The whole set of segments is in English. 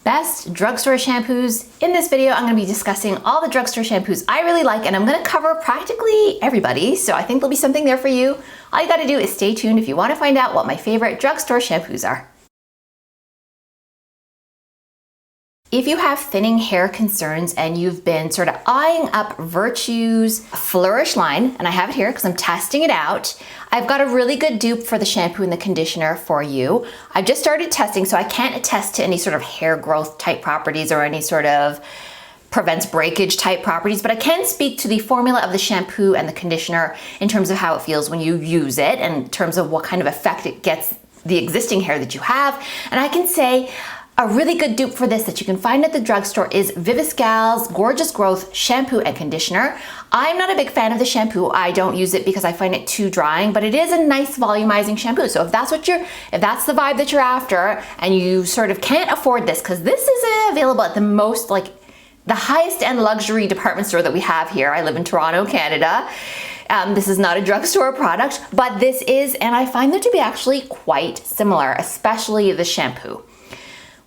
Best drugstore shampoos. In this video, I'm going to be discussing all the drugstore shampoos I really like, and I'm going to cover practically everybody, so I think there'll be something there for you. All you got to do is stay tuned if you want to find out what my favorite drugstore shampoos are. If you have thinning hair concerns and you've been sort of eyeing up Virtue's Flourish line, and I have it here because I'm testing it out, I've got a really good dupe for the shampoo and the conditioner for you. I've just started testing, so I can't attest to any sort of hair growth type properties or any sort of prevents breakage type properties, but I can speak to the formula of the shampoo and the conditioner in terms of how it feels when you use it and in terms of what kind of effect it gets the existing hair that you have. And I can say a really good dupe for this that you can find at the drugstore is Viviscale's Gorgeous Growth Shampoo and Conditioner. I'm not a big fan of the shampoo. I don't use it because I find it too drying, but it is a nice volumizing shampoo. So if that's the vibe that you're after and you sort of can't afford this, because this is available at the most, like the highest end luxury department store that we have here. I live in Toronto, Canada. This is not a drugstore product, but this is, and I find them to be actually quite similar, especially the shampoo.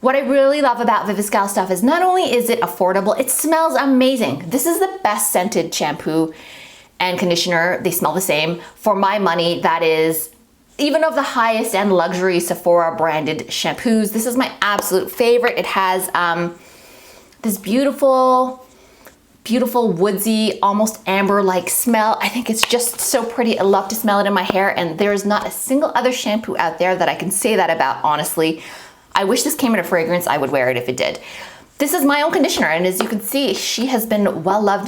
What I really love about Viviscal stuff is not only is it affordable, it smells amazing. This is the best scented shampoo and conditioner. They smell the same. For my money, that is, even of the highest end luxury Sephora branded shampoos, this is my absolute favorite. It has this beautiful woodsy, almost amber-like smell. I think it's just so pretty. I love to smell it in my hair, and there's not a single other shampoo out there that I can say that about, honestly. I wish this came in a fragrance. I would wear it if it did. This is my own conditioner, and as you can see, she has been well loved.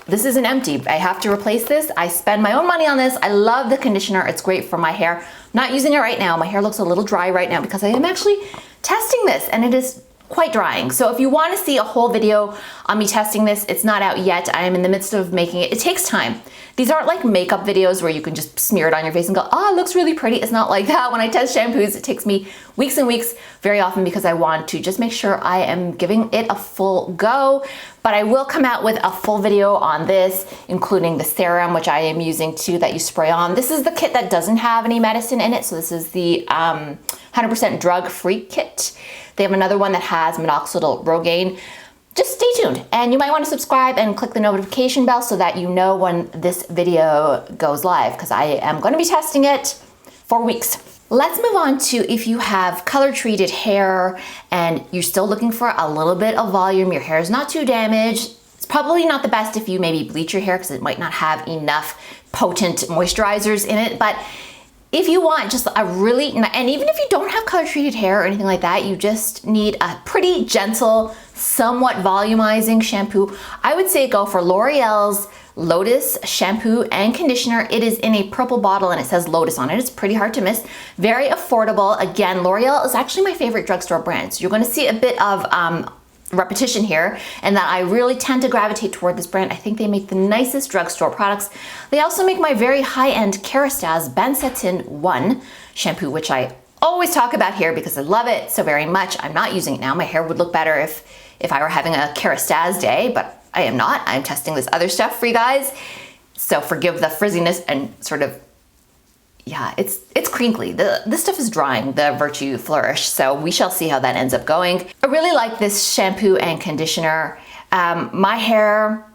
This isn't empty. I have to replace this. I spend my own money on this. I love the conditioner. It's great for my hair. I'm not using it right now. My hair looks a little dry right now because I am actually testing this, and it is quite drying. So if you want to see a whole video on me testing this, it's not out yet. I am in the midst of making it. It takes time. These aren't like makeup videos where you can just smear it on your face and go, oh, it looks really pretty. It's not like that. When I test shampoos, it takes me weeks and weeks very often because I want to just make sure I am giving it a full go. But I will come out with a full video on this, including the serum, which I am using too, that you spray on. This is the kit that doesn't have any medicine in it. So this is the 100% drug-free kit. They have another one that has minoxidil Rogaine. Just stay tuned, and you might want to subscribe and click the notification bell so that you know when this video goes live, because I am going to be testing it for weeks. Let's move on to if you have color treated hair and you're still looking for a little bit of volume, your hair is not too damaged. It's probably not the best if you maybe bleach your hair because it might not have enough potent moisturizers in it, but if you want just a really, and even if you don't have color treated hair or anything like that, you just need a pretty gentle, somewhat volumizing shampoo, I would say go for L'Oreal's Lotus shampoo and conditioner. It is in a purple bottle and it says Lotus on it. It's pretty hard to miss. Very affordable. Again, L'Oreal is actually my favorite drugstore brand. So you're going to see a bit of repetition here, and that I really tend to gravitate toward this brand. I think they make the nicest drugstore products. They also make my very high-end Kerastase bandsatin 1 shampoo, which I always talk about here because I love it so very much. I'm not using it now. My hair would look better if I were having a Kerastase day, but I am not. I'm testing this other stuff for you guys. So forgive the frizziness and sort of, yeah, it's crinkly. This stuff is drying, the Virtue Flourish, so we shall see how that ends up going. I really like this shampoo and conditioner. My hair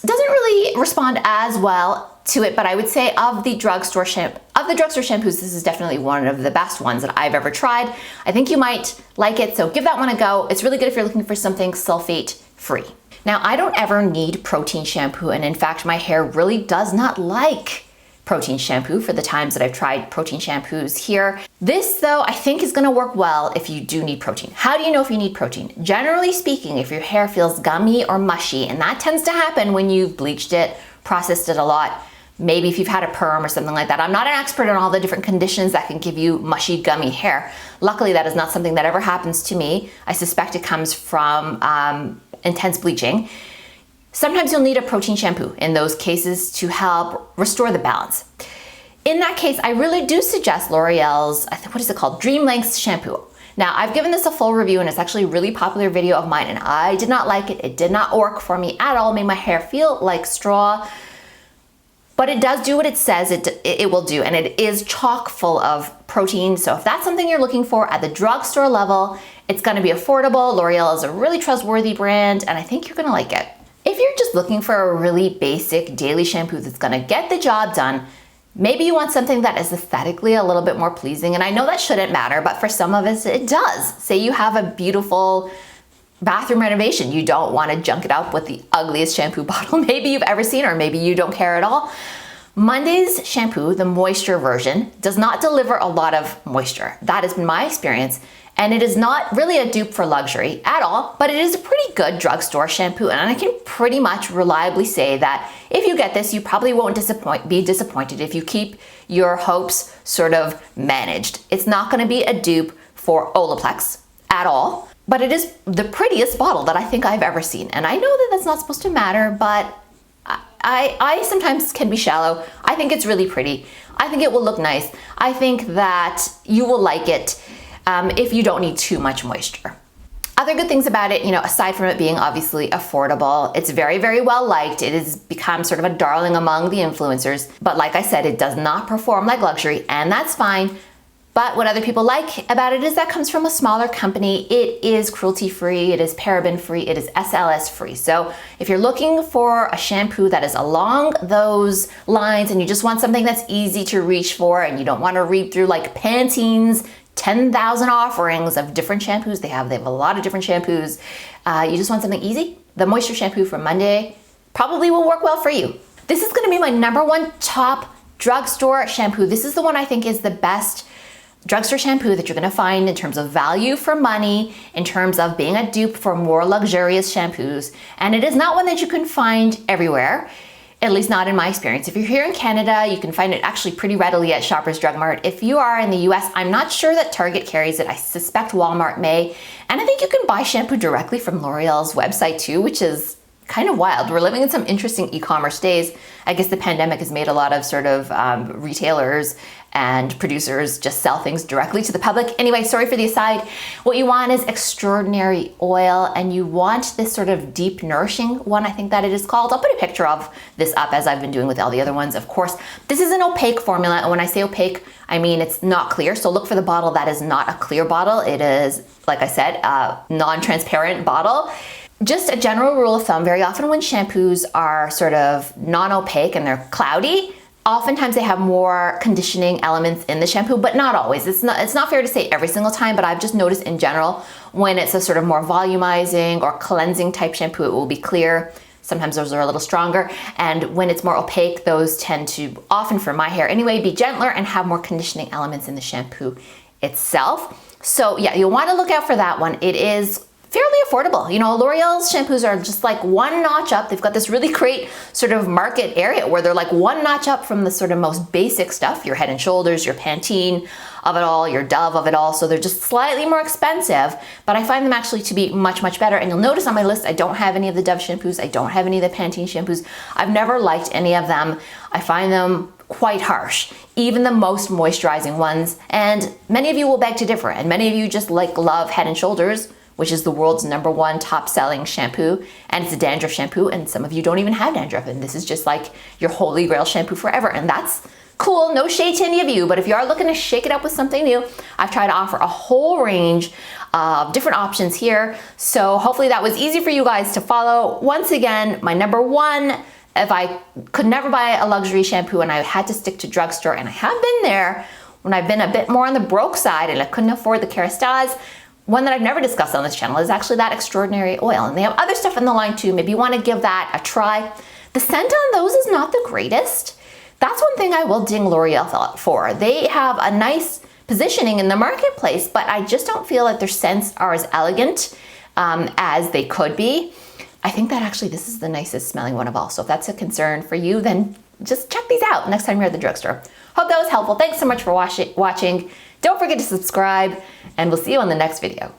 doesn't really respond as well to it, but I would say of the drugstore shampoos, this is definitely one of the best ones that I've ever tried. I think you might like it, so give that one a go. It's really good if you're looking for something sulfate-free. Now, I don't ever need protein shampoo, and in fact, my hair really does not like protein shampoo for the times that I've tried protein shampoos here. This though, I think is gonna work well if you do need protein. How do you know if you need protein? Generally speaking, if your hair feels gummy or mushy, and that tends to happen when you've bleached it, processed it a lot, maybe if you've had a perm or something like that. I'm not an expert on all the different conditions that can give you mushy, gummy hair. Luckily, that is not something that ever happens to me. I suspect it comes from intense bleaching. Sometimes you'll need a protein shampoo in those cases to help restore the balance. In that case, I really do suggest L'Oreal's, what is it called? Dream Length shampoo. Now, I've given this a full review and it's actually a really popular video of mine, and I did not like it. It did not work for me at all. It made my hair feel like straw. But it does do what it says it will do, and it is chock full of protein. So if that's something you're looking for at the drugstore level, It's gonna be affordable. L'Oreal is a really trustworthy brand, and I think you're gonna like it. If you're just looking for a really basic daily shampoo that's gonna get the job done, maybe you want something that is aesthetically a little bit more pleasing, and I know that shouldn't matter, but for some of us it does. Say you have a beautiful bathroom renovation, you don't want to junk it up with the ugliest shampoo bottle maybe you've ever seen, or maybe you don't care at all. Monday's shampoo, the moisture version, does not deliver a lot of moisture. That has been my experience, and it is not really a dupe for luxury at all, but it is a pretty good drugstore shampoo, and I can pretty much reliably say that if you get this, you probably won't be disappointed if you keep your hopes sort of managed. It's not going to be a dupe for Olaplex at all, but it is the prettiest bottle that I think I've ever seen. And I know that that's not supposed to matter, but I sometimes can be shallow. I think it's really pretty. I think it will look nice. I think that you will like it if you don't need too much moisture. Other good things about it, aside from it being obviously affordable, it's very, very well liked. It has become sort of a darling among the influencers. But like I said, it does not perform like luxury, and that's fine. But what other people like about it is that it comes from a smaller company. It is cruelty-free, it is paraben-free, it is SLS-free. So if you're looking for a shampoo that is along those lines and you just want something that's easy to reach for and you don't want to read through like Pantene's 10,000 offerings of different shampoos, they have a lot of different shampoos. You just want something easy, the moisture shampoo from Monday probably will work well for you. This is going to be my #1 top drugstore shampoo. This is the one I think is the best drugstore shampoo that you're gonna find in terms of value for money, in terms of being a dupe for more luxurious shampoos. And it is not one that you can find everywhere, at least not in my experience. If you're here in Canada, you can find it actually pretty readily at Shoppers Drug Mart. If you are in the US, I'm not sure that Target carries it. I suspect Walmart may. And I think you can buy shampoo directly from L'Oreal's website too, which is kind of wild. We're living in some interesting e-commerce days. I guess the pandemic has made a lot of sort of retailers and producers just sell things directly to the public. Anyway, sorry for the aside. What you want is extraordinary oil, and you want this sort of deep nourishing one, I think that it is called. I'll put a picture of this up as I've been doing with all the other ones. Of course, this is an opaque formula, and when I say opaque, I mean it's not clear. So look for the bottle that is not a clear bottle. It is, like I said, a non-transparent bottle. Just a general rule of thumb, very often when shampoos are sort of non-opaque and they're cloudy, oftentimes they have more conditioning elements in the shampoo, but not always. It's not fair to say every single time, but I've just noticed in general, when it's a sort of more volumizing or cleansing type shampoo, it will be clear. Sometimes those are a little stronger. And when it's more opaque, those tend to, often for my hair anyway, be gentler and have more conditioning elements in the shampoo itself. So yeah, you'll want to look out for that one. It is fairly affordable. L'Oreal's shampoos are just like one notch up. They've got this really great sort of market area where they're like one notch up from the sort of most basic stuff, your Head and Shoulders, your Pantene of it all, your Dove of it all. So they're just slightly more expensive, but I find them actually to be much, much better. And you'll notice on my list, I don't have any of the Dove shampoos. I don't have any of the Pantene shampoos. I've never liked any of them. I find them quite harsh, even the most moisturizing ones. And many of you will beg to differ, and many of you just love Head and Shoulders, which is the world's #1 top selling shampoo, and it's a dandruff shampoo, and some of you don't even have dandruff, and this is just like your holy grail shampoo forever, and that's cool. No shade to any of you, but if you are looking to shake it up with something new, I've tried to offer a whole range of different options here, so hopefully that was easy for you guys to follow. Once again, my #1, if I could never buy a luxury shampoo and I had to stick to drugstore, and I have been there when I've been a bit more on the broke side and I couldn't afford the Kerastase, one that I've never discussed on this channel is actually that extraordinary oil. And they have other stuff in the line too. Maybe you want to give that a try. The scent on those is not the greatest. That's one thing I will ding L'Oreal for. They have a nice positioning in the marketplace, but I just don't feel that their scents are as elegant as they could be. I think that actually this is the nicest smelling one of all. So if that's a concern for you, then just check these out next time you're at the drugstore. Hope that was helpful. Thanks so much for watching. Don't forget to subscribe, and we'll see you on the next video.